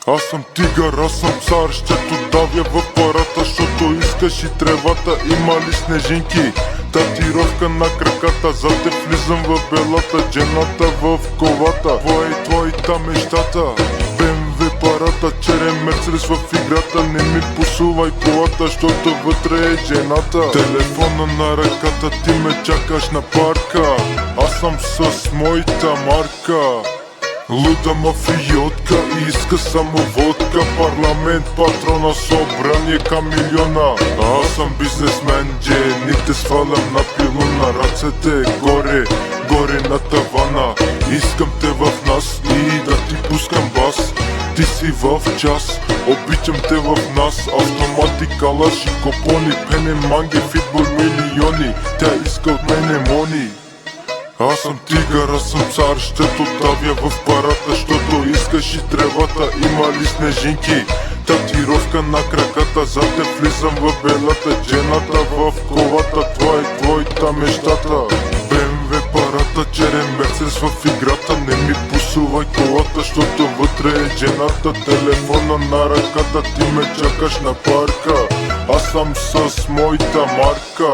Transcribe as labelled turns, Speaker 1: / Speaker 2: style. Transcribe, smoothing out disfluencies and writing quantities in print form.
Speaker 1: Аз съм тигър, аз съм цар, ще давя в парата, защото искаш и тревата. Има ли снежинки? Татировка на краката, за те влизам в белата, джената в колата. Твоята мечтата, БМВ парата, черен мерцедес в играта. Не ми посувай колата, защото вътре е джената. Телефона на ръката, ти ме чакаш на парка. Аз съм с моята марка. Луда мафиотка и иска само водка. Парламент, патрона, събрание камилиона. Аз съм бизнесмен, джените свалям на пилона. Ръцете горе, горе на тавана. Искам те в нас и да ти пускам бас. Ти си в час, обичам те в нас. Автомати, калаши, копони, пене, манги, фитбол, милиони. Тя иска от мене мони. Аз съм тигър, аз съм цар, ще давя в парата, защото искаш и тревата. Има ли снежинки? Татировка на краката, за те влизам в белата, джената в колата. Това е твоята мечтата. БМВ парата, черен мерцедес в играта. Не ми посувай колата, защото вътре е джената. Телефона на ръката, ти ме чакаш на парка. Аз съм с моята марка.